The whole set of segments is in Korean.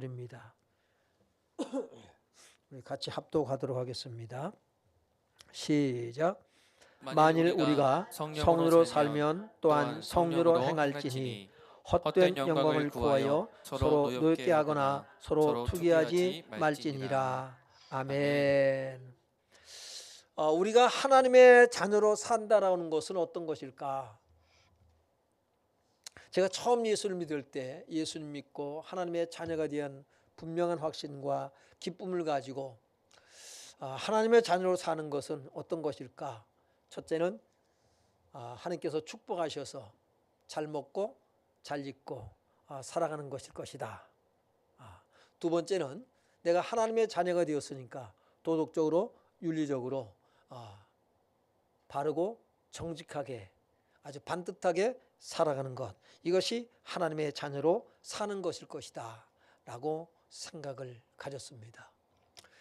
입니다. 우리 같이 합독하도록 하겠습니다. 시작. 만일 우리가 성령으로 살면 또한 성령으로 행할지니 헛된 영광을 구하여 서로 노엽게 하거나 서로 투기하지 말지니라. 아멘. 우리가 하나님의 자녀로 산다라는 것은 어떤 것일까? 제가 처음 예수를 믿을 때 예수님 믿고 하나님의 자녀가 대한 분명한 확신과 기쁨을 가지고 하나님의 자녀로 사는 것은 어떤 것일까? 첫째는 하나님께서 축복하셔서 잘 먹고 잘 입고 살아가는 것일 것이다. 두 번째는 내가 하나님의 자녀가 되었으니까 도덕적으로 윤리적으로 바르고 정직하게 아주 반듯하게 살아가는 것, 이것이 하나님의 자녀로 사는 것일 것이다 라고 생각을 가졌습니다.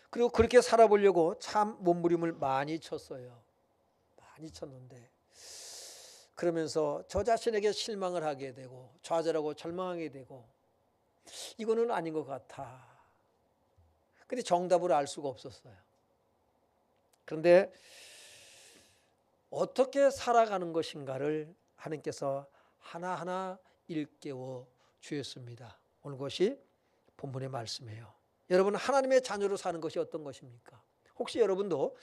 그리고 그렇게 살아보려고 참 몸부림을 많이 쳤어요. 많이 쳤는데 그러면서 저 자신에게 실망을 하게 되고 좌절하고 절망하게 되고 이거는 아닌 것 같아. 근데 정답을 알 수가 없었어요. 그런데 어떻게 살아가는 것인가를 하나님께서 하나하나 일깨워 주셨습니다. 오늘 것이 본문의 말씀이에요. 여러분, 하나님의 자녀로 사는 것이 어떤 것입니까? 혹시 여러분도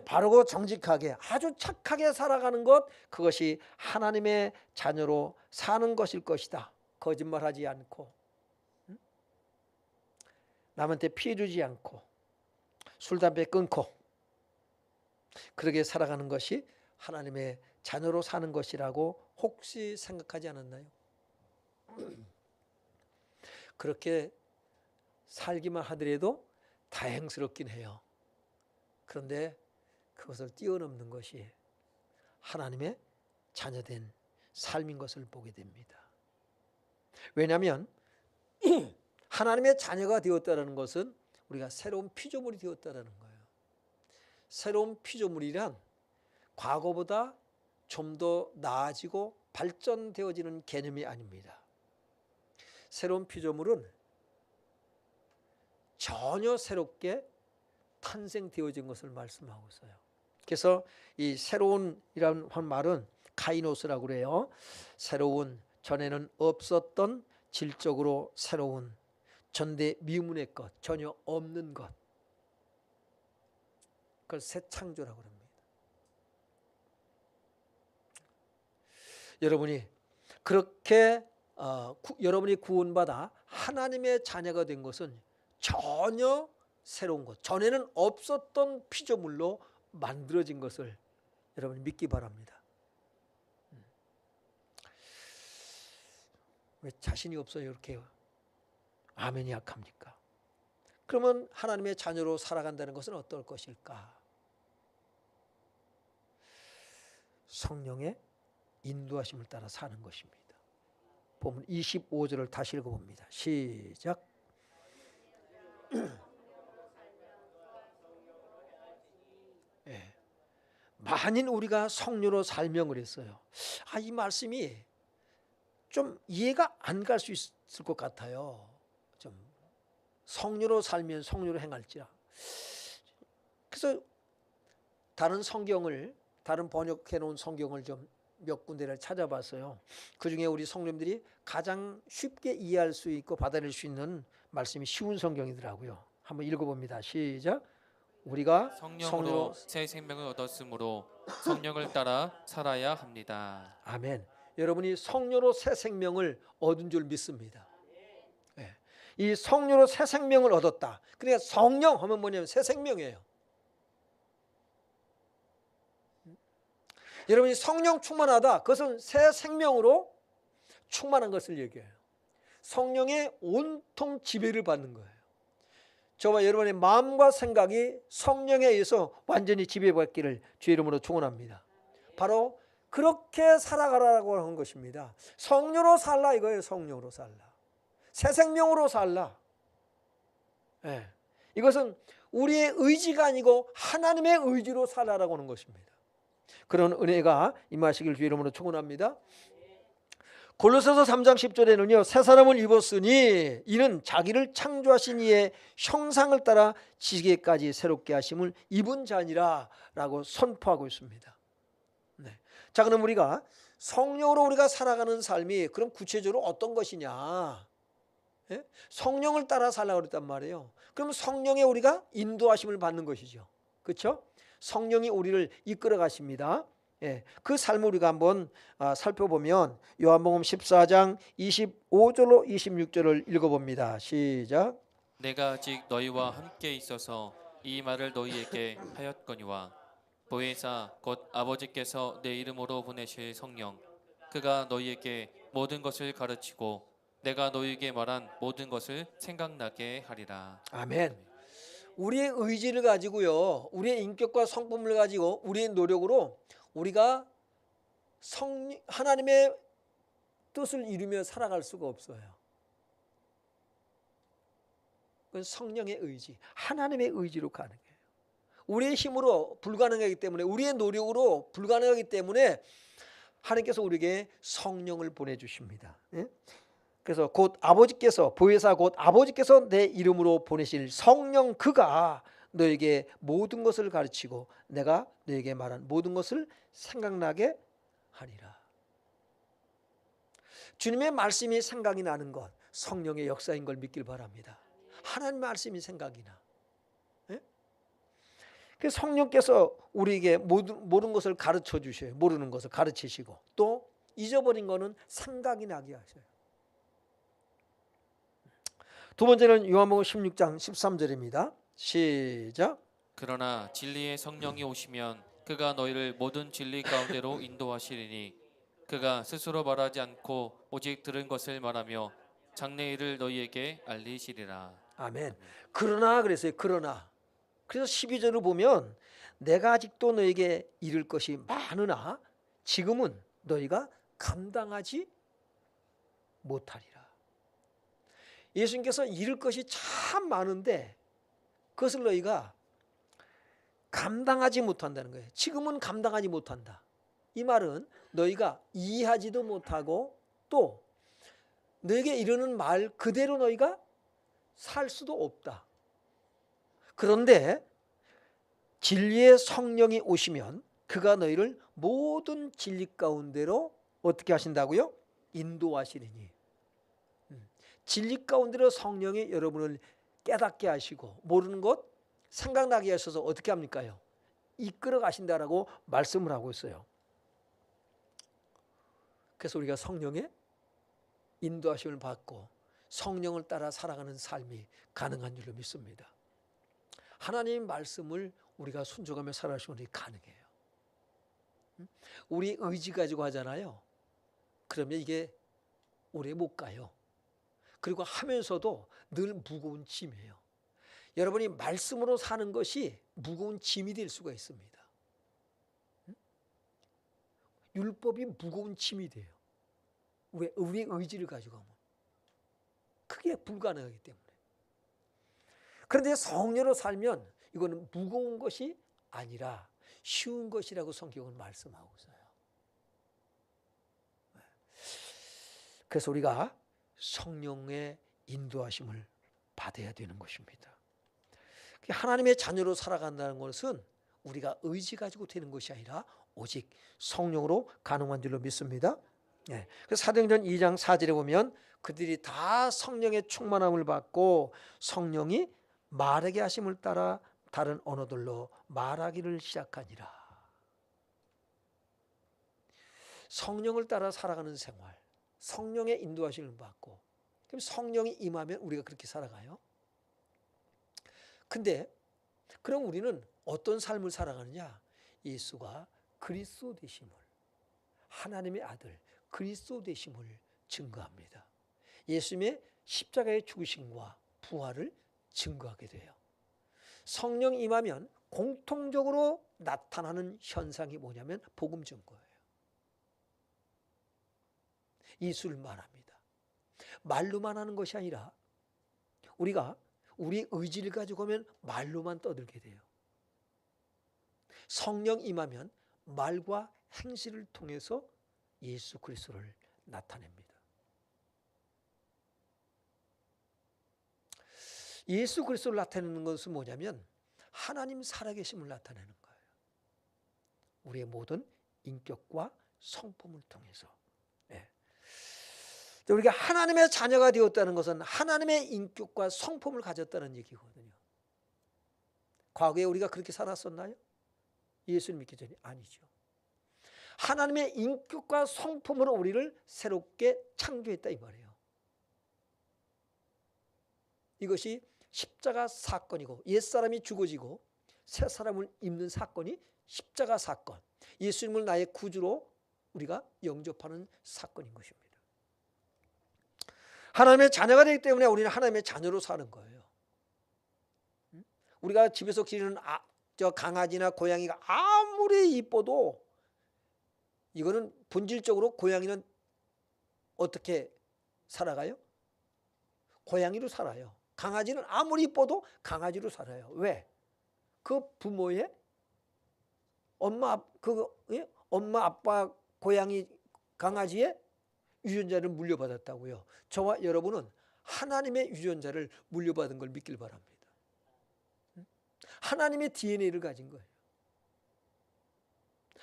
바르고 정직하게 아주 착하게 살아가는 것, 그것이 하나님의 자녀로 사는 것일 것이다. 거짓말하지 않고 남한테 피해 주지 않고 술 담배 끊고 그렇게 살아가는 것이 하나님의 자녀로 사는 것이라고 혹시 생각하지 않았나요? 그렇게 살기만 하더라도 다행스럽긴 해요. 그런데 그것을 뛰어넘는 것이 하나님의 자녀된 삶인 것을 보게 됩니다. 왜냐하면 하나님의 자녀가 되었다는 것은 우리가 새로운 피조물이 되었다는 거예요. 새로운 피조물이란 과거보다 좀 더 나아지고 발전되어지는 개념이 아닙니다. 새로운 피조물은 전혀 새롭게 탄생되어진 것을 말씀하고 있어요. 그래서 이 새로운이라는 말은 카이노스라고 그래요. 새로운, 전에는 없었던, 질적으로 새로운, 전대 미문의 것, 전혀 없는 것, 그걸 새 창조라고 합니다. 여러분이 그렇게 여러분이 구원받아 하나님의 자녀가 된 것은 전혀 새로운 것, 전에는 없었던 피조물로 만들어진 것을 여러분이 믿기 바랍니다. 왜 자신이 없어요? 이렇게 아멘이 약합니까? 그러면 하나님의 자녀로 살아간다는 것은 어떨 것일까? 성령의 인도하심을 따라 사는 것입니다. 보면 25절을 다시 읽어봅니다. 시작. 네. 만일 우리가 성령으로 살면 그랬어요. 이 말씀이 좀 이해가 안 갈 수 있을 것 같아요. 좀 성령으로 살면 성령으로 행할지라. 그래서 다른 성경을, 다른 번역해 놓은 성경을 좀 몇 군데를 찾아봤어요. 그중에 우리 성도님들이 가장 쉽게 이해할 수 있고 받아들일 수 있는 말씀이 쉬운 성경이더라고요. 한번 읽어봅니다. 시작. 우리가 성령으로 새 생명을 얻었으므로 성령을 따라 살아야 합니다. 아멘. 여러분이 성령으로 새 생명을 얻은 줄 믿습니다. 네. 이 성령으로 새 생명을 얻었다. 그러니까 성령 하면 뭐냐면 새 생명이에요. 여러분이 성령 충만하다, 그것은 새 생명으로 충만한 것을 얘기해요. 성령의 온통 지배를 받는 거예요. 저와 여러분의 마음과 생각이 성령에 의해서 완전히 지배받기를 주의 이름으로 축원합니다. 바로 그렇게 살아가라고 하는 것입니다. 성령으로 살라 이거예요. 성령으로 살라. 새 생명으로 살라. 네. 이것은 우리의 의지가 아니고 하나님의 의지로 살라라고 하는 것입니다. 그런 은혜가 임하시길 주의 이름으로 축원합니다. 골로새서 3장 10절에는요. 새 사람을 입었으니 이는 자기를 창조하신 이의 형상을 따라 지게까지 새롭게 하심을 입은 자니라 라고 선포하고 있습니다. 네. 자, 그럼 우리가 성령으로 우리가 살아가는 삶이 그럼 구체적으로 어떤 것이냐? 예? 성령을 따라 살라고 그랬단 말이에요. 그럼 성령의 우리가 인도하심을 받는 것이죠. 그렇죠? 성령이 우리를 이끌어 가십니다. 예, 그 삶을 우리가 한번 살펴보면 요한복음 14장 25절로 26절을 읽어봅니다. 시작. 내가 아직 너희와 함께 있어서 이 말을 너희에게 하였거니와 보혜사 곧 아버지께서 내 이름으로 보내실 성령 그가 너희에게 모든 것을 가르치고 내가 너희에게 말한 모든 것을 생각나게 하리라. 아멘. 우리의 의지를 가지고요, 우리의 인격과 성품을 가지고 우리의 노력으로 우리가 하나님의 뜻을 이루며 살아갈 수가 없어요. 그건 성령의 의지, 하나님의 의지로 가능해요. 우리의 힘으로 불가능하기 때문에, 우리의 노력으로 불가능하기 때문에 하나님께서 우리에게 성령을 보내주십니다. 그래서 곧 아버지께서, 보혜사 곧 아버지께서 내 이름으로 보내실 성령 그가 너에게 모든 것을 가르치고 내가 너에게 말한 모든 것을 생각나게 하리라. 주님의 말씀이 생각이 나는 것, 성령의 역사인 걸 믿길 바랍니다. 하나님 말씀이 생각이 나. 그 성령께서 우리에게 모든 것을 가르쳐 주셔요. 모르는 것을 가르치시고 또 잊어버린 것은 생각이 나게 하셔요. 두 번째는 요한복음 16장 13절입니다. 시작. 그러나 진리의 성령이 오시면 그가 너희를 모든 진리 가운데로 인도하시리니 그가 스스로 말하지 않고 오직 들은 것을 말하며 장래 일을 너희에게 알리시리라. 아멘. 그러나 그랬어요. 그러나. 그래서 12절을 보면 내가 아직도 너에게 이를 것이 많으나 지금은 너희가 감당하지 못하리라. 예수님께서 이를 것이 참 많은데 그것을 너희가 감당하지 못한다는 거예요. 지금은 감당하지 못한다. 이 말은 너희가 이해하지도 못하고 또 너에게 이르는 말 그대로 너희가 살 수도 없다. 그런데 진리의 성령이 오시면 그가 너희를 모든 진리 가운데로 어떻게 하신다고요? 인도하시리니. 진리 가운데로 성령이 여러분을 깨닫게 하시고 모르는 것 생각나게 하셔서 어떻게 합니까요? 이끌어 가신다라고 말씀을 하고 있어요. 그래서 우리가 성령의 인도하심을 받고 성령을 따라 살아가는 삶이 가능한 줄로 믿습니다. 하나님의 말씀을 우리가 순종하며 살아가시면 가능해요. 우리 의지 가지고 하잖아요. 그러면 이게 오래 못 가요. 그리고 하면서도 늘 무거운 짐이에요. 여러분이 말씀으로 사는 것이 무거운 짐이 될 수가 있습니다. 율법이 무거운 짐이 돼요. 왜? 우리의 의지를 가지고 하면. 그게 불가능하기 때문에. 그런데 성령으로 살면 이거는 무거운 것이 아니라 쉬운 것이라고 성경은 말씀하고 있어요. 그래서 우리가 성령의 인도하심을 받아야 되는 것입니다. 하나님의 자녀로 살아간다는 것은 우리가 의지 가지고 되는 것이 아니라 오직 성령으로 가능한 줄로 믿습니다. 그래서 사도행전 2장 4절에 보면 그들이 다 성령의 충만함을 받고 성령이 말하게 하심을 따라 다른 언어들로 말하기를 시작하니라. 성령을 따라 살아가는 생활, 성령의 인도하심을 받고 그럼 성령이 임하면 우리가 그렇게 살아가요. 근데 그럼 우리는 어떤 삶을 살아가느냐? 예수가 그리스도 되심을, 하나님의 아들 그리스도 되심을 증거합니다. 예수님의 십자가의 죽으심과 부활을 증거하게 돼요. 성령 임하면 공통적으로 나타나는 현상이 뭐냐면 복음 증거예요. 예수를 말합니다. 말로만 하는 것이 아니라 우리가 우리 의지를 가지고 하면 말로만 떠들게 돼요. 성령 임하면 말과 행실을 통해서 예수 그리스도를 나타냅니다. 예수 그리스도를 나타내는 것은 뭐냐면 하나님 살아계심을 나타내는 거예요. 우리의 모든 인격과 성품을 통해서. 네. 우리가 하나님의 자녀가 되었다는 것은 하나님의 인격과 성품을 가졌다는 얘기거든요. 과거에 우리가 그렇게 살았었나요? 예수를 믿기 전에 아니죠. 하나님의 인격과 성품으로 우리를 새롭게 창조했다 이 말이에요. 이것이 십자가 사건이고 옛사람이 죽어지고 새 사람을 입는 사건이 십자가 사건. 예수님을 나의 구주로 우리가 영접하는 사건인 것입니다. 하나님의 자녀가 되기 때문에 우리는 하나님의 자녀로 사는 거예요. 우리가 집에서 기르는 저 강아지나 고양이가 아무리 이뻐도 이거는 본질적으로 고양이는 어떻게 살아가요? 고양이로 살아요. 강아지는 아무리 이뻐도 강아지로 살아요. 왜? 그 부모의 엄마 아빠 고양이 강아지의 유전자를 물려받았다고요. 저와 여러분은 하나님의 유전자를 물려받은 걸 믿길 바랍니다. 하나님의 DNA를 가진 거예요.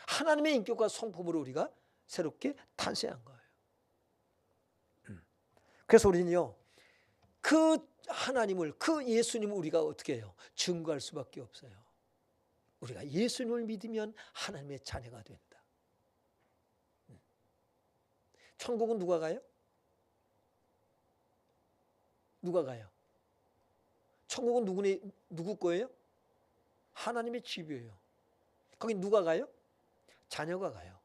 하나님의 인격과 성품으로 우리가 새롭게 탄생한 거예요. 그래서 우리는요, 그 하나님을, 그 예수님을 우리가 어떻게 해요? 증거할 수밖에 없어요. 우리가 예수님을 믿으면 하나님의 자녀가 된다. 천국은 누가 가요? 누가 가요? 천국은 누구 거예요? 하나님의 집이에요. 거기 누가 가요? 자녀가 가요.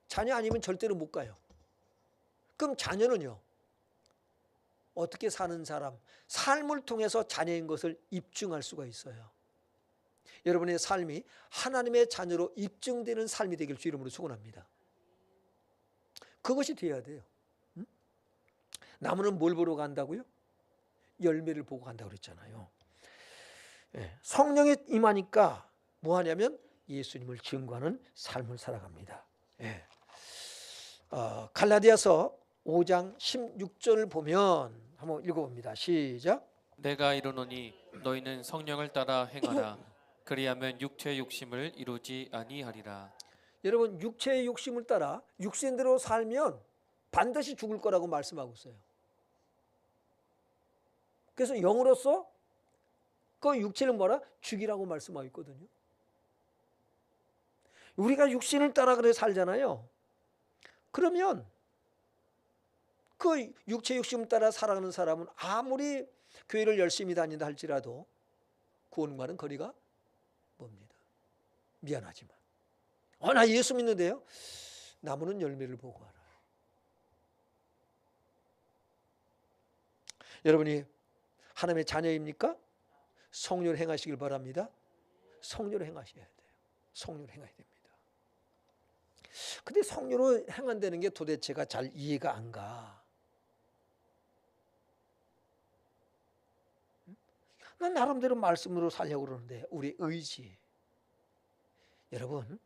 자녀 아니면 절대로 못 가요. 그럼 자녀는요, 어떻게 사는 사람, 삶을 통해서 자녀인 것을 입증할 수가 있어요. 여러분의 삶이 하나님의 자녀로 입증되는 삶이 되길 주 이름으로 축원합니다. 그것이 돼야 돼요. 나무는 뭘 보러 간다고요? 열매를 보고 간다고 그랬잖아요. 성령이 임하니까 뭐 하냐면 예수님을 증거하는 삶을 살아갑니다. 갈라디아서 5장 16절을 보면 한번 읽어봅니다. 시작. 내가 이르노니 너희는 성령을 따라 행하라. 그리하면 육체의 욕심을 이루지 아니하리라. 여러분, 육체의 욕심을 따라 육신대로 살면 반드시 죽을 거라고 말씀하고 있어요. 그래서 영으로서 그 육체를 뭐라? 죽이라고 말씀하고 있거든요. 우리가 육신을 따라 그래 살잖아요. 그러면 그 육체 욕심을 따라 살아가는 사람은 아무리 교회를 열심히 다닌다 할지라도 구원과는 거리가 멉니다. 미안하지만. 나 예수 믿는데요. 나무는 열매를 보고 알아요. 여러분이 하나님의 자녀입니까? 성령을 행하시길 바랍니다. 성령을 행하셔야 돼요. 성령을 행해야 됩니다. 근데 성령으로 행한다는 게 도대체가 잘 이해가 안 가. 난 나름대로 말씀으로 살려고 그러는데 우리 의지. 여러분,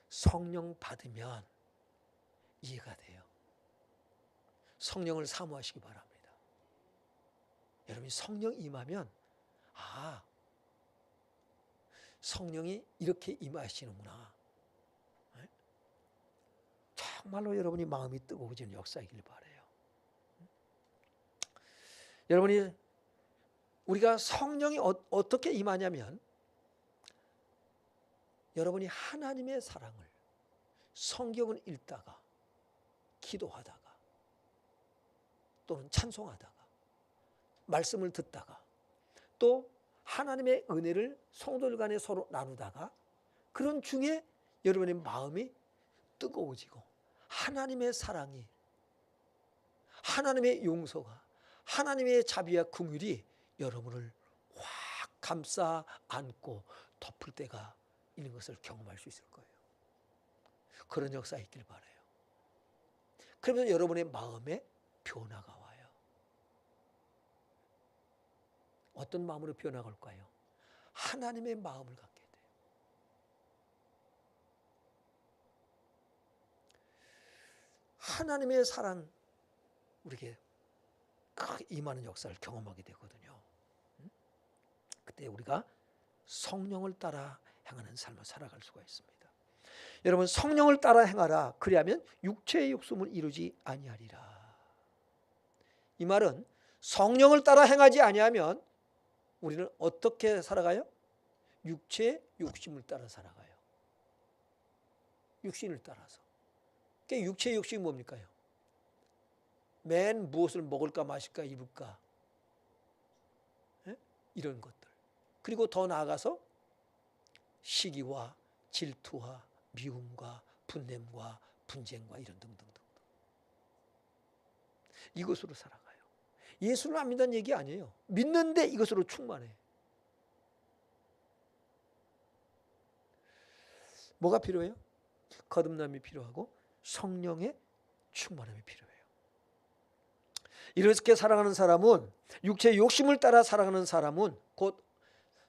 성령 받으면 이해가 돼요. 성령을 사모하시기 바랍니다. 여러분이 성령 임하면 성령이 이렇게 임하시는구나. 정말로 여러분이 마음이 뜨거워지는 역사이길 바라요. 여러분이 우리가 성령이 어떻게 임하냐면 여러분이 하나님의 사랑을 성경을 읽다가 기도하다가 또는 찬송하다가 말씀을 듣다가 또 하나님의 은혜를 성도들 간에 서로 나누다가 그런 중에 여러분의 마음이 뜨거워지고 하나님의 사랑이 하나님의 용서가 하나님의 자비와 긍휼이 여러분을 확 감싸 안고 덮을 때가 있는 것을 경험할 수 있을 거예요. 그런 역사 있길 바라요. 그러면 여러분의 마음에 변화가 와요. 어떤 마음으로 변화가 올까요? 하나님의 마음을 갖게 돼요. 하나님의 사랑 우리에게 크게 임하는 역사를 경험하게 되거든요. 그때 우리가 성령을 따라 행하는 삶을 살아갈 수가 있습니다. 여러분, 성령을 따라 행하라. 그리하면 육체의 욕심을 이루지 아니하리라. 이 말은 성령을 따라 행하지 아니하면 우리는 어떻게 살아가요? 육체의 욕심을 따라 살아가요. 육신을 따라서. 그러니까 육체의 욕심이 뭡니까요? 맨 무엇을 먹을까 마실까 입을까, 이런 것들. 그리고 더 나아가서 시기와 질투와 미움과 분냄과 분쟁과 이런 등등등. 이것으로 살아가요. 예수를 안 믿는 얘기 아니에요. 믿는데 이것으로 충만해. 뭐가 필요해요? 거듭남이 필요하고 성령의 충만함이 필요해요. 이렇게 살아가는 사람은, 육체의 욕심을 따라 살아가는 사람은 곧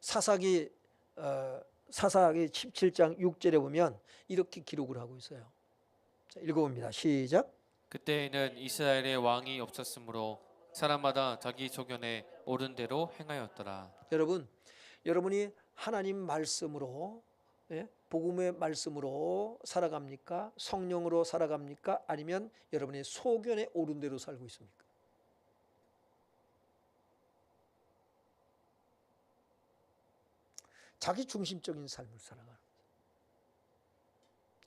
사사기 17장 6절에 보면 이렇게 기록을 하고 있어요. 자, 읽어봅니다. 시작. 그때에는 이스라엘의 왕이 없었으므로 사람마다 자기 소견에 옳은 대로 행하였더라. 여러분이 하나님 말씀으로, 복음의 말씀으로 살아갑니까? 성령으로 살아갑니까? 아니면 여러분의 소견에 옳은 대로 살고 있습니까? 자기 중심적인 삶을 살아가는 거예요.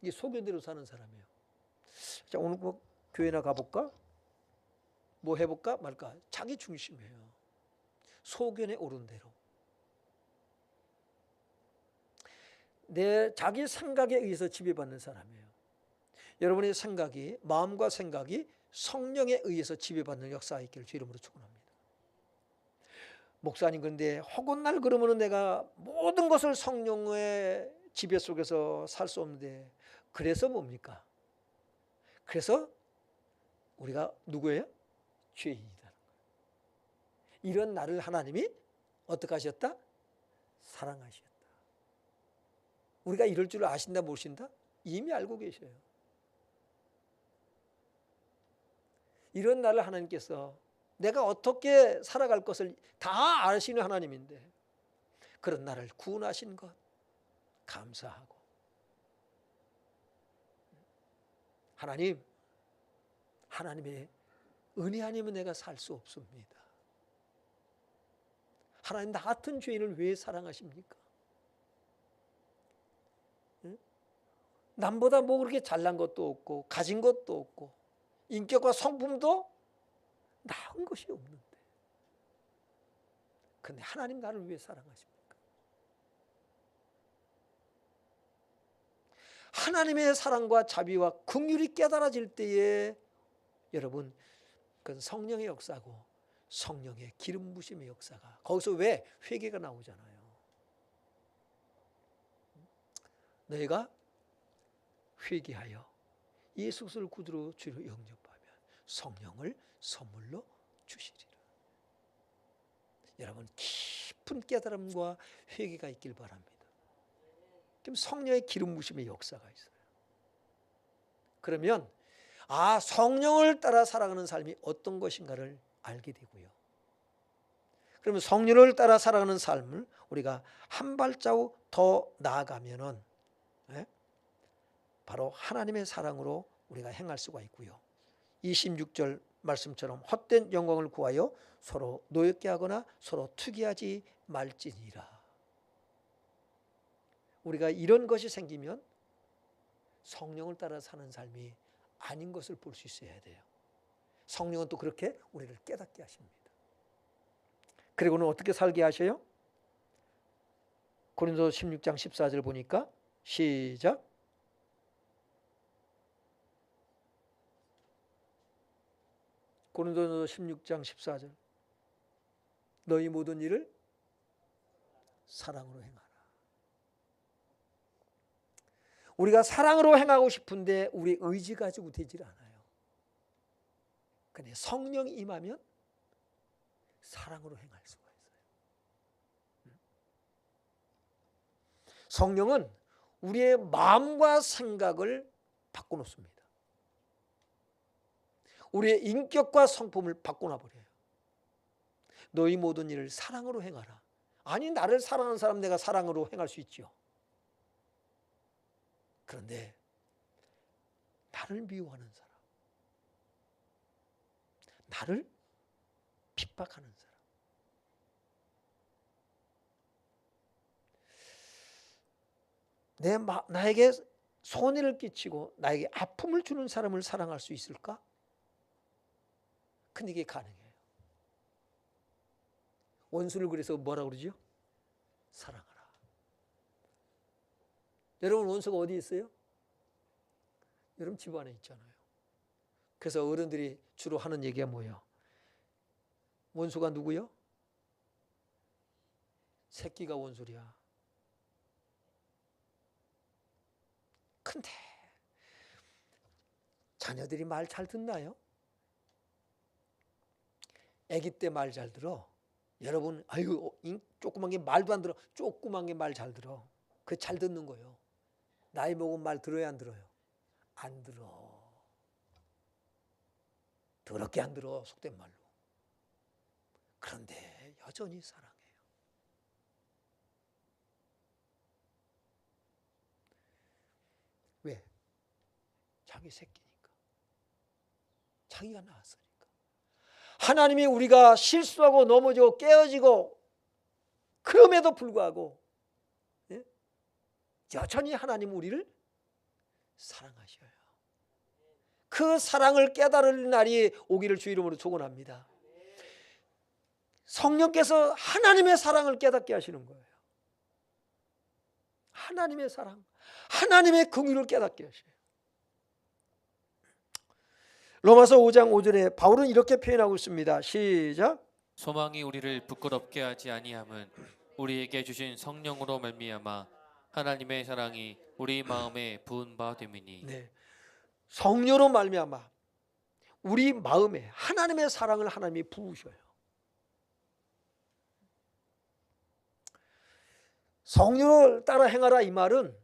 이게 소견대로 사는 사람이에요. 자, 오늘 뭐 교회나 가볼까? 뭐 해볼까 말까? 자기 중심이에요. 소견에 옳은 대로. 내 자기 생각에 의해서 지배받는 사람이에요. 여러분의 생각이, 마음과 생각이 성령에 의해서 지배받는 역사가 있기를 주 이름으로 축원합니다. 목사님, 그런데 허군날 그러면은 내가 모든 것을 성령의 지배 속에서 살 수 없는데, 그래서 뭡니까? 그래서 우리가 누구예요? 죄인이라는 거예요. 이런 나를 하나님이 어떻게 하셨다? 사랑하셨다. 우리가 이럴 줄 아신다 모르신다? 이미 알고 계셔요. 이런 나를 하나님께서 내가 어떻게 살아갈 것을 다 아시는 하나님인데 그런 나를 구원하신 것 감사하고, 하나님의 은혜 아니면 내가 살 수 없습니다. 하나님, 나 같은 죄인을 왜 사랑하십니까? 남보다 뭐 그렇게 잘난 것도 없고 가진 것도 없고 인격과 성품도 나은 것이 없는데, 근데 하나님 나를 왜 사랑하십니까? 하나님의 사랑과 자비와 긍휼이 깨달아질 때에 여러분, 그건 성령의 역사고 성령의 기름 부심의 역사가, 거기서 왜 회개가 나오잖아요. 너희가 회개하여 예수 그리스도를 구주로 주로 영접하면 성령을 선물로 주시리라. 여러분, 깊은 깨달음과 회개가 있길 바랍니다. 그럼 성령의 기름 부심의 역사가 있어요. 그러면 성령을 따라 살아가는 삶이 어떤 것인가를 알게 되고요. 그러면 성령을 따라 살아가는 삶을 우리가 한 발자국 더 나아가면은 바로 하나님의 사랑으로 우리가 행할 수가 있고요. 26절 말씀처럼 헛된 영광을 구하여 서로 노엽게 하거나 서로 투기하지 말지니라. 우리가 이런 것이 생기면 성령을 따라 사는 삶이 아닌 것을 볼 수 있어야 돼요. 성령은 또 그렇게 우리를 깨닫게 하십니다. 그리고는 어떻게 살게 하셔요? 고린도서 16장 14절 보니까 시작. 고린도서 16장 14절. 너희 모든 일을 사랑으로 행하라. 우리가 사랑으로 행하고 싶은데 우리 의지 가지고 되질 않아요. 근데 성령이 임하면 사랑으로 행할 수가 있어요. 성령은 우리의 마음과 생각을 바꿔놓습니다. 우리의 인격과 성품을 바꿔놔 버려요. 너희 모든 일을 사랑으로 행하라. 아니, 나를 사랑하는 사람 내가 사랑으로 행할 수 있죠. 그런데 나를 미워하는 사람, 나를 핍박하는 사람, 나에게 손해를 끼치고 나에게 아픔을 주는 사람을 사랑할 수 있을까? 근데 이게 가능해요. 원수를 그래서 뭐라고 그러죠? 사랑하라. 여러분, 원수가 어디 있어요? 여러분 집 안에 있잖아요. 그래서 어른들이 주로 하는 얘기가 뭐예요? 원수가 누구요? 새끼가 원수야. 근데 자녀들이 말 잘 듣나요? 아기 때 말 잘 들어. 여러분, 아유, 조그만 게 말도 안 들어. 조그만 게 말 잘 들어. 그게 잘 듣는 거예요. 나이 먹은 말 들어야 안 들어요? 안 들어. 더럽게 안 들어, 속된 말로. 그런데 여전히 사랑해요. 왜? 자기 새끼니까. 자기가 낳았으니까. 하나님이 우리가 실수하고 넘어지고 깨어지고 그럼에도 불구하고 여전히 하나님 우리를 사랑하셔요. 그 사랑을 깨달을 날이 오기를 주 이름으로 축원합니다. 성령께서 하나님의 사랑을 깨닫게 하시는 거예요. 하나님의 사랑, 하나님의 긍휼을 깨닫게 하셔요. 로마서 5장 5절에 바울은 이렇게 표현하고 있습니다. 시작. 소망이 우리를 부끄럽게 하지 아니함은 우리에게 주신 성령으로 말미암아 하나님의 사랑이 우리 마음에 부은 바 됨이니. 네, 성령으로 말미암아 우리 마음에 하나님의 사랑을 하나님이 부으셔요. 성령을 따라 행하라 이 말은,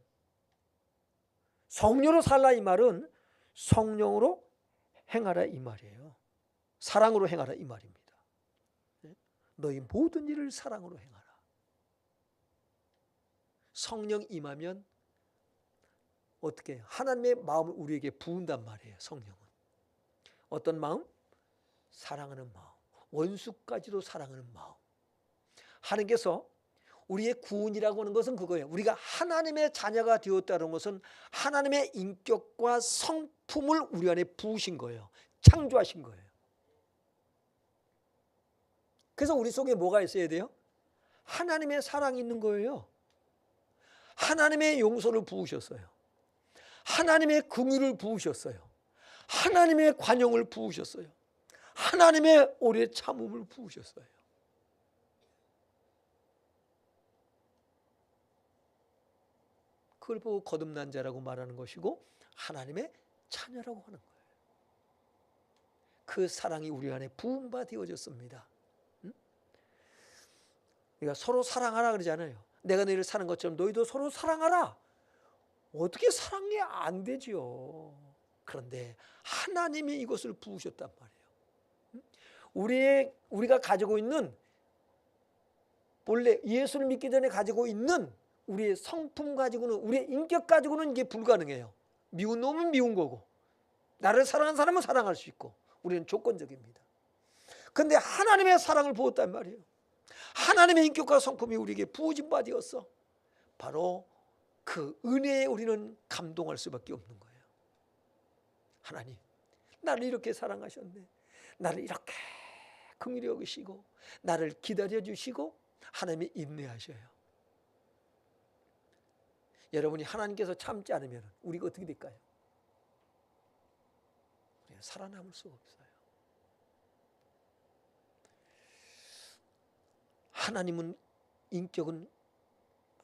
성령으로 살라 이 말은 성령으로 행하라 이 말이에요. 사랑으로 행하라 이 말입니다. 너희 모든 일을 사랑으로 행하라. 성령 임하면 어떻게 해요? 하나님의 마음을 우리에게 부은단 말이에요. 성령은 어떤 마음? 사랑하는 마음, 원수까지도 사랑하는 마음. 하나님께서 우리의 구원이라고 하는 것은 그거예요. 우리가 하나님의 자녀가 되었다는 것은 하나님의 인격과 성품을 우리 안에 부으신 거예요. 창조하신 거예요. 그래서 우리 속에 뭐가 있어야 돼요? 하나님의 사랑이 있는 거예요. 하나님의 용서를 부으셨어요. 하나님의 긍휼을 부으셨어요. 하나님의 관용을 부으셨어요. 하나님의 오래 참음을 부으셨어요. 그걸 보고 거듭난 자라고 말하는 것이고 하나님의 자녀라고 하는 거예요. 그 사랑이 우리 안에 부은 바 되어졌습니다. 그러니까 서로 사랑하라 그러잖아요. 내가 너희를 사는 것처럼 너희도 서로 사랑하라. 어떻게 사랑이 안 되지요? 그런데 하나님이 이것을 부으셨단 말이에요. 우리가 가지고 있는, 본래 예수를 믿기 전에 가지고 있는 우리의 성품 가지고는, 우리의 인격 가지고는 이게 불가능해요. 미운 놈은 미운 거고, 나를 사랑하는 사람은 사랑할 수 있고, 우리는 조건적입니다. 그런데 하나님의 사랑을 부었단 말이에요. 하나님의 인격과 성품이 우리에게 부어진 바 되었어. 바로 그 은혜에 우리는 감동할 수밖에 없는 거예요. 하나님, 나를 이렇게 사랑하셨네. 나를 이렇게 긍휼히 여기시고 나를 기다려주시고 하나님이 인내하셔요. 여러분이 하나님께서 참지 않으면 우리가 어떻게 될까요? 우리는 살아남을 수가 없어요. 하나님은, 인격은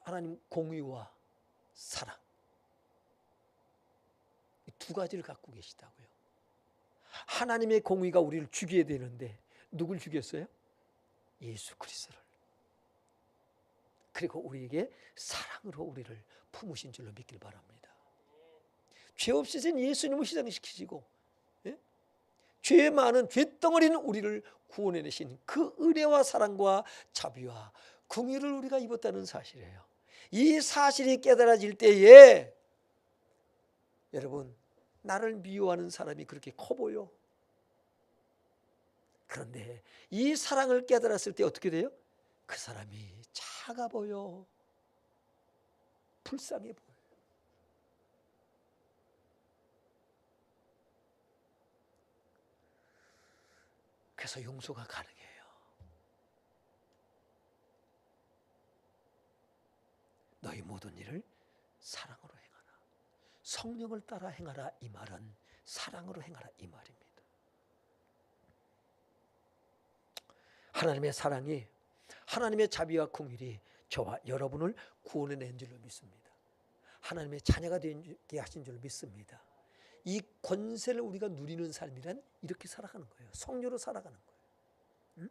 하나님 공의와 사랑, 이 두 가지를 갖고 계시다고요. 하나님의 공의가 우리를 죽여야 되는데 누굴 죽였어요? 예수 그리스도를. 그리고 우리에게 사랑으로 우리를 품으신 줄로 믿길 바랍니다. 죄 없으신 예수님을 희생시키시고, 죄 많은 죄덩어리는 우리를 구원해내신 그 은혜와 사랑과 자비와 긍휼을 우리가 입었다는 사실이에요. 이 사실이 깨달아질 때에 여러분, 나를 미워하는 사람이 그렇게 커 보여. 그런데 이 사랑을 깨달았을 때 어떻게 돼요? 그 사람이 작아 보여. 불쌍해 보여. 그래서 용서가 가능해요. 너희 모든 일을 사랑으로 행하라. 성령을 따라 행하라 이 말은 사랑으로 행하라 이 말입니다. 하나님의 사랑이, 하나님의 자비와 긍휼이 저와 여러분을 구원해낸 줄로 믿습니다. 하나님의 자녀가 되게 하신 줄로 믿습니다. 이 권세를 우리가 누리는 삶이란 이렇게 살아가는 거예요. 성령으로 살아가는 거예요.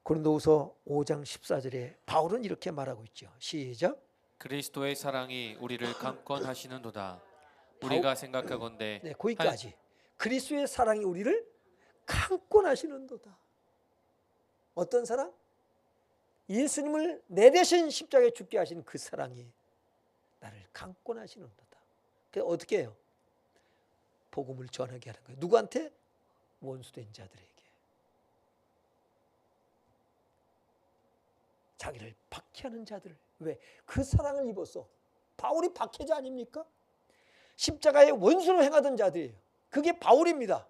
고린도후서 5장 14절에 바울은 이렇게 말하고 있죠. 시작. 그리스도의 사랑이 우리를 강권하시는도다. 우리가 생각하건대 네, 거기까지. 그리스도의 사랑이 우리를 강권하시는도다. 어떤 사랑? 예수님을 내 대신 십자가에 죽게 하신 그 사랑이 나를 강권하시는도다. 그래서 어떻게 해요? 복음을 전하게 하는 거예요. 누구한테? 원수된 자들에게. 자기를 박해하는 자들. 왜? 그 사랑을 입었어. 바울이 박해자 아닙니까? 십자가에 원수로 행하던 자들이에요. 그게 바울입니다.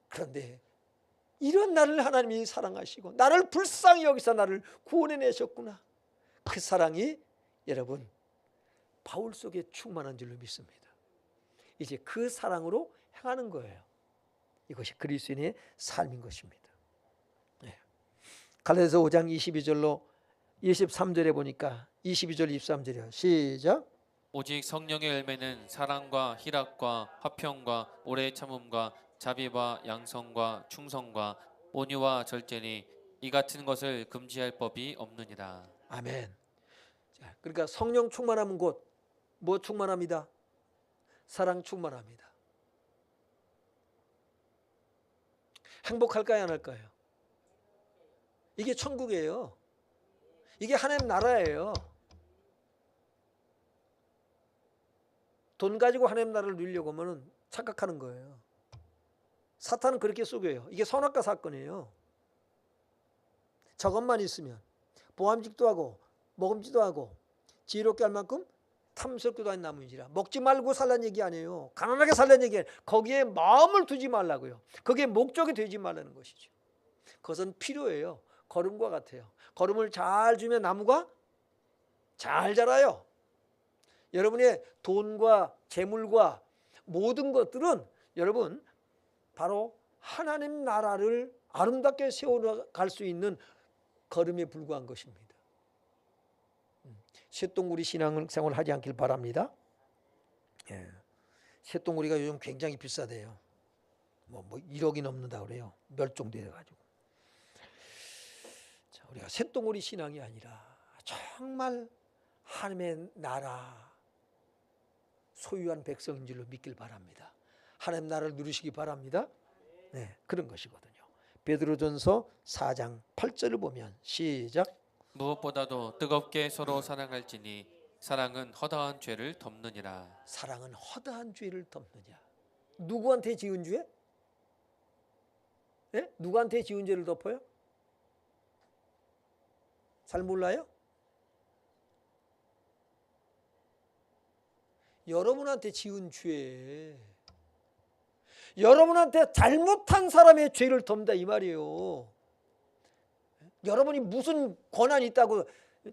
그런데 이런 나를 하나님이 사랑하시고 나를 불쌍히 여기서 나를 구원해내셨구나. 그 사랑이 여러분 바울 속에 충만한 줄로 믿습니다. 이제 그 사랑으로 행하는 거예요. 이것이 그리스도인의 삶인 것입니다. 네. 갈라디아서 5장 22절로 23절에 보니까 22절 23절이요. 시작. 오직 성령의 열매는 사랑과 희락과 화평과 오래 참음과 자비와 양성과 충성과 온유와 절제니 이 같은 것을 금지할 법이 없느니라. 아멘. 자, 그러니까 성령 충만하면 곧 뭐 충만합니다? 사랑 충만합니다. 행복할까요, 안 할까요? 이게 천국이에요. 이게 하나님 나라예요. 돈 가지고 하나님 나라를 누리려고 하면 착각하는 거예요. 사탄은 그렇게 속여요. 이게 선악과 사건이에요. 저것만 있으면 보암직도 하고 먹음직도 하고 지혜롭게 할 만큼 탐스럽게도 한 나무인지라. 먹지 말고 살라는 얘기 아니에요. 가난하게 살라는 얘기 아니에요. 거기에 마음을 두지 말라고요. 거기에 목적이 되지 말라는 것이죠. 그것은 필요해요. 거름과 같아요. 거름을 잘 주면 나무가 잘 자라요. 여러분의 돈과 재물과 모든 것들은 여러분 바로 하나님 나라를 아름답게 세워갈 수 있는 걸음에 불과한 것입니다. 쇳덩구리 신앙생활 하지 않길 바랍니다. 예. 쇳덩구리가 요즘 굉장히 비싸대요. 뭐 1억이 넘는다 그래요. 멸종돼가지고. 자, 우리가 쇳덩구리 신앙이 아니라 정말 하나님의 나라 소유한 백성인 줄로 믿길 바랍니다. 하나님 나라를 누리시기 바랍니다. 네, 그런 것이거든요. 베드로전서 4장 8절을 보면 시작. 무엇보다도 뜨겁게 서로 사랑할지니 사랑은 허다한 죄를 덮느니라. 사랑은 허다한 죄를 덮느냐. 누구한테 지은 죄? 네? 누구한테 지은 죄를 덮어요? 잘 몰라요? 여러분한테 지은 죄. 여러분한테 잘못한 사람의 죄를 덮는다 이 말이에요. 여러분이 무슨 권한이 있다고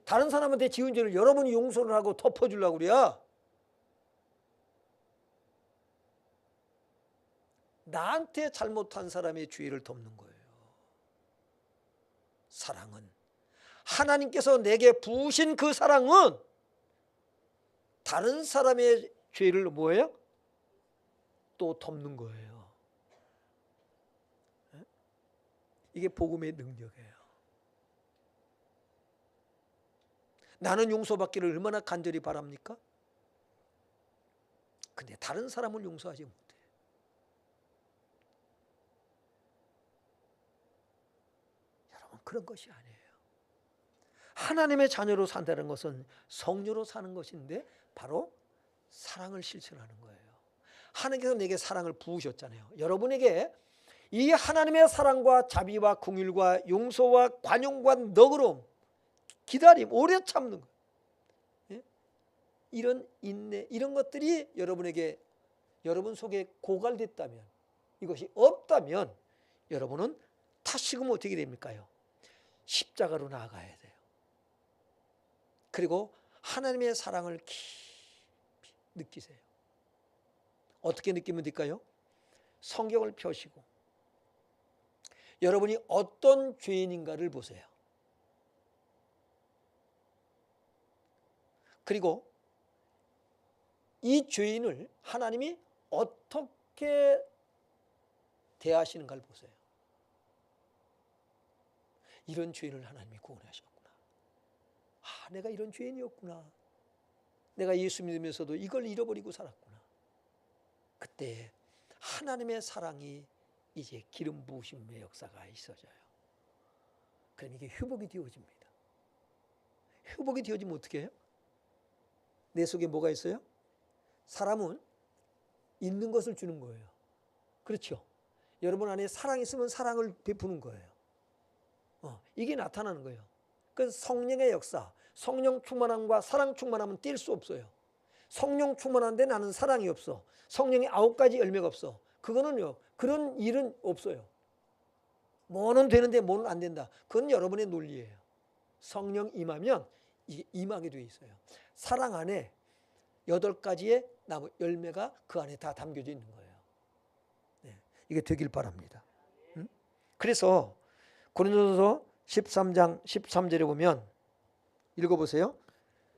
다른 사람한테 지은 죄를 여러분이 용서를 하고 덮어주려고 그래요? 나한테 잘못한 사람의 죄를 덮는 거예요. 사랑은 하나님께서 내게 부으신 그 사랑은 다른 사람의 죄를 뭐예요? 또 덮는 거예요. 이게 복음의 능력이에요. 나는 용서받기를 얼마나 간절히 바랍니까? 근데 다른 사람을 용서하지 못해. 그런 것이 아니에요. 하나님의 자녀로 산다는 것은 성녀로 사는 것인데 바로 사랑을 실천하는 거예요. 하나님께서 내게 사랑을 부으셨잖아요. 여러분에게 이 하나님의 사랑과 자비와 긍휼과 용서와 관용과 너그러움, 기다림, 오래 참는 것, 예? 이런 인내, 이런 것들이 여러분에게, 여러분 속에 고갈됐다면, 이것이 없다면 여러분은 다시금 어떻게 됩니까요? 십자가로 나아가야 돼요. 그리고 하나님의 사랑을 깊이 느끼세요. 어떻게 느끼면 될까요? 성경을 펴시고 여러분이 어떤 죄인인가를 보세요. 그리고 이 죄인을 하나님이 어떻게 대하시는가를 보세요. 이런 죄인을 하나님이 구원하셨구나. 아, 내가 이런 죄인이었구나. 내가 예수 믿으면서도 이걸 잃어버리고 살았구나. 그때 하나님의 사랑이 이제 기름 부으심의 역사가 있어져요. 그럼 이게 회복이 되어집니다. 회복이 되어지면 어떻게 해요? 내 속에 뭐가 있어요? 사람은 있는 것을 주는 거예요. 그렇죠? 여러분 안에 사랑이 있으면 사랑을 베푸는 거예요. 이게 나타나는 거예요. 그 성령의 역사, 성령 충만함과 사랑 충만함은 뗄 수 없어요. 성령 충만한데 나는 사랑이 없어. 성령의 9가지 열매가 없어. 그거는요, 그런 일은 없어요. 뭐는 되는데 뭐는 안 된다. 그건 여러분의 논리예요. 성령 임하면 이게 임하게 되어 있어요. 사랑 안에 8가지의 나무 열매가 그 안에 다 담겨져 있는 거예요. 네, 이게 되길 바랍니다. 그래서 고린도서 13장 13절에 보면 읽어보세요.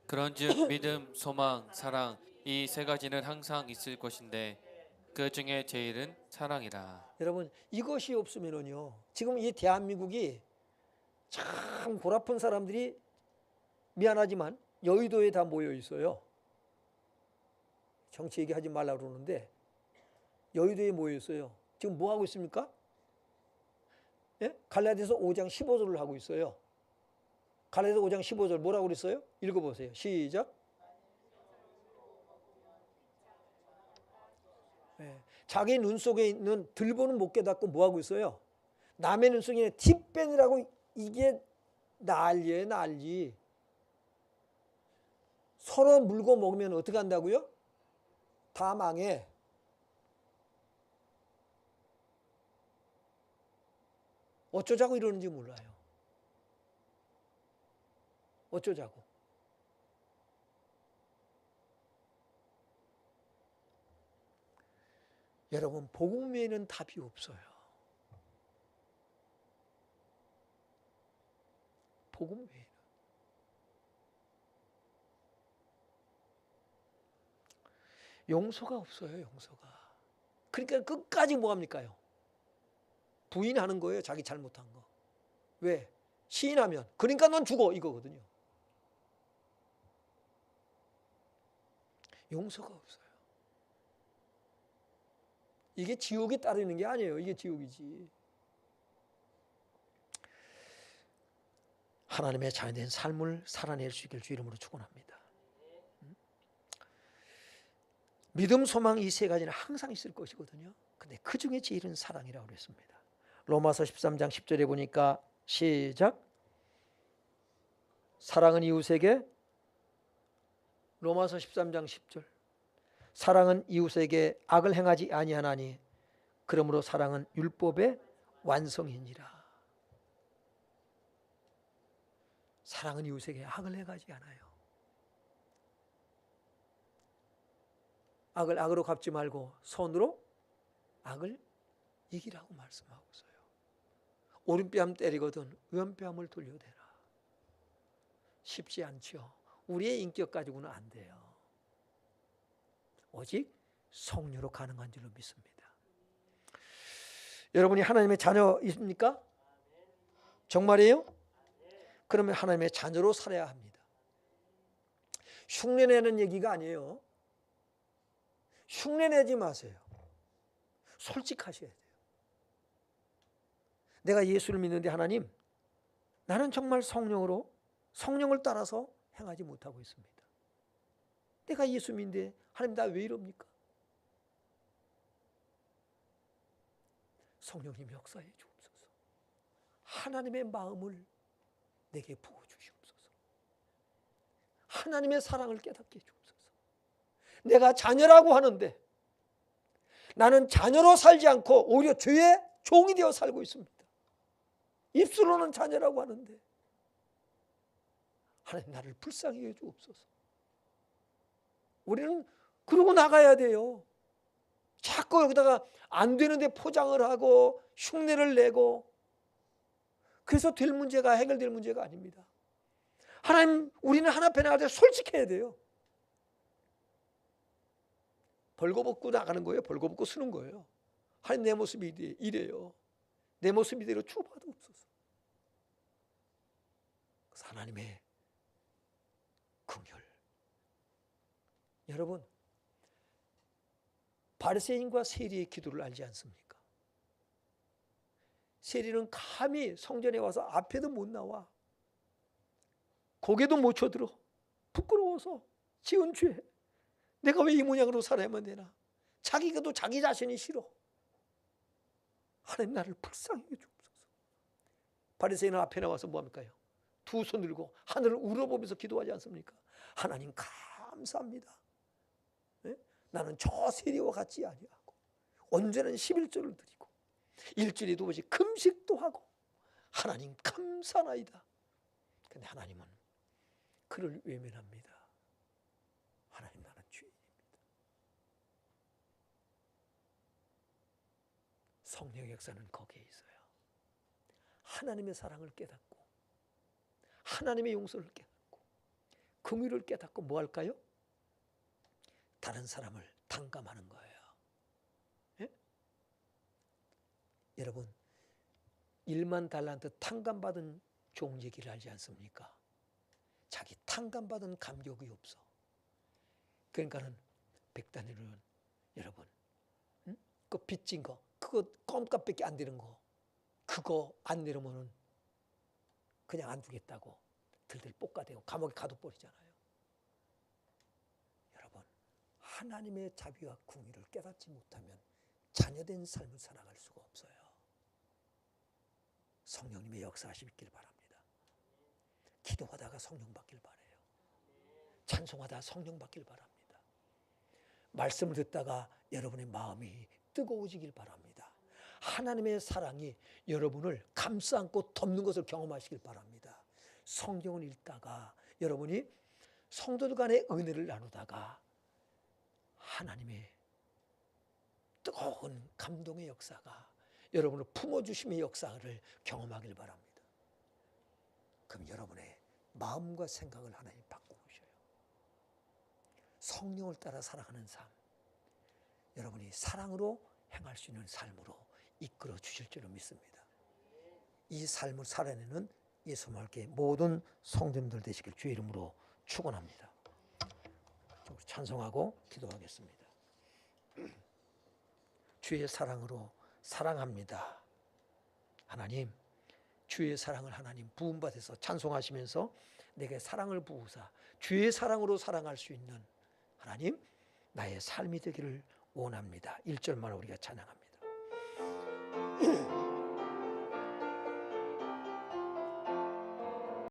그런즉 믿음, 소망, 사랑 이 세 가지는 항상 있을 것인데 그 중에 제일은 사랑이라. 여러분 이것이 없으면은요, 지금 이 대한민국이 참 골아픈 사람들이 미안하지만 여의도에 다 모여 있어요. 정치 얘기하지 말라 그러는데 여의도에 모여 있어요. 지금 뭐 하고 있습니까? 예? 갈라디아서 5장 15절을 하고 있어요. 갈라디아서 5장 15절 뭐라고 그랬어요? 읽어보세요. 시작. 예. 자기 눈 속에 있는 들보는 못 깨닫고 뭐 하고 있어요? 남의 눈 속에 팁벤이라고, 이게 난리예요, 난리. 서로 물고 먹으면 어떻게 한다고요? 다 망해. 어쩌자고 이러는지 몰라요. 어쩌자고. 여러분 복음 외에는 답이 없어요. 복음 외에는. 용서가 없어요. 용서가. 그러니까 끝까지 뭐합니까요? 부인하는 거예요. 자기 잘못한 거. 왜? 시인하면 그러니까 넌 죽어 이거거든요. 용서가 없어요. 이게 지옥에 따르는 게 아니에요. 이게 지옥이지. 하나님의 자녀된 삶을 살아낼 수 있길 주 이름으로 축원합니다. 믿음, 소망 이 세 가지는 항상 있을 것이거든요. 근데 그 중에 제일은 사랑이라고 그랬습니다. 로마서 13장 10절에 보니까 시작. 사랑은 이웃에게, 로마서 13장 10절. 사랑은 이웃에게 악을 행하지 아니하나니 그러므로 사랑은 율법의 완성이니라. 사랑은 이웃에게 악을 행하지 않아요. 악을 악으로 갚지 말고 손으로 악을 이기라고 말씀하고 있어요. 오른뺨 때리거든 왼뺨을 돌려대라. 쉽지 않죠. 우리의 인격 가지고는 안 돼요. 오직 성령으로 가능한 줄로 믿습니다. 여러분이 하나님의 자녀이십니까? 정말이에요? 그러면 하나님의 자녀로 살아야 합니다. 흉내내는 얘기가 아니에요. 흉내내지 마세요. 솔직하셔야 돼요. 내가 예수를 믿는데 하나님, 나는 정말 성령을 따라서 행하지 못하고 있습니다. 내가 예수 믿는데 하나님 나 왜 이럽니까? 성령님 역사해 주옵소서. 하나님의 마음을 내게 부어주시옵소서. 하나님의 사랑을 깨닫게 해주옵소서. 내가 자녀라고 하는데 나는 자녀로 살지 않고 오히려 죄의 종이 되어 살고 있습니다. 입술로는 자녀라고 하는데 하나님 나를 불쌍히 해주옵소서. 우리는 그러고 나가야 돼요. 자꾸 여기다가 안 되는데 포장을 하고 흉내를 내고 그래서 될 문제가 해결될 문제가 아닙니다. 하나님, 우리는 하나 앞에 나갈 때 솔직해야 돼요. 벌거벗고 나가는 거예요. 벌거벗고 쓰는 거예요. 하나님, 내 모습이 이래요. 내 모습 이대로 주옵소서. 그래서 하나님의 긍휼. 여러분, 바리새인과 세리의 기도를 알지 않습니까? 세리는 감히 성전에 와서 앞에도 못 나와. 고개도 못 쳐들어. 부끄러워서 지은 죄. 내가 왜 이 모양으로 살아야만 되나? 자기가도 자기 자신이 싫어. 하나님 나를 불쌍히 해주옵소서. 바리새인은 앞에 나와서 뭐합니까요? 두 손 들고 하늘을 우러보면서 기도하지 않습니까? 하나님 감사합니다. 네? 나는 저 세리와 같지 아니하고 언제는 11조를 드리고 일주일에 2번씩 금식도 하고 하나님 감사나이다. 근데 하나님은 그를 외면합니다. 하나님 나는 죄인입니다. 성령의 역사는 거기에 있어요. 하나님의 사랑을 깨닫고 하나님의 용서를 깨닫고 긍휼을 깨닫고 뭐 할까요? 다른 사람을 탕감하는 거예요. 예? 여러분 1만 달란트 탕감받은 종 얘기를 알지 않습니까? 자기 탕감받은 감격이 없어. 그러니까는 백단위로는 여러분 그 빚진 거 그거 껌값밖에 안 되는 거 그거 안 내려면은 그냥 안 주겠다고 들들 볶아대고 감옥에 가둬버리잖아요. 여러분 하나님의 자비와 긍휼을 깨닫지 못하면 자녀된 삶을 살아갈 수가 없어요. 성령님의 역사하시길 바랍니다. 기도하다가 성령 받길 바라요. 찬송하다가 성령 받길 바랍니다. 말씀을 듣다가 여러분의 마음이 뜨거워지길 바랍니다. 하나님의 사랑이 여러분을 감싸 안고 덮는 것을 경험하시길 바랍니다. 성경을 읽다가 여러분이 성도들 간의 은혜를 나누다가 하나님의 뜨거운 감동의 역사가 여러분을 품어주심의 역사를 경험하길 바랍니다. 그럼 여러분의 마음과 생각을 하나님 바꾸셔요. 성령을 따라 살아가는 삶, 여러분이 사랑으로 행할 수 있는 삶으로 이끌어 주실 줄로 믿습니다. 이 삶을 살아내는 예수님께 모든 성도님들 되시길 주의 이름으로 축원합니다. 찬송하고 기도하겠습니다. 주의 사랑으로 사랑합니다. 하나님, 주의 사랑을 하나님 부음받아서 찬송하시면서 내게 사랑을 부으사 주의 사랑으로 사랑할 수 있는 하나님 나의 삶이 되기를 원합니다. 1절만 우리가 찬양합니다.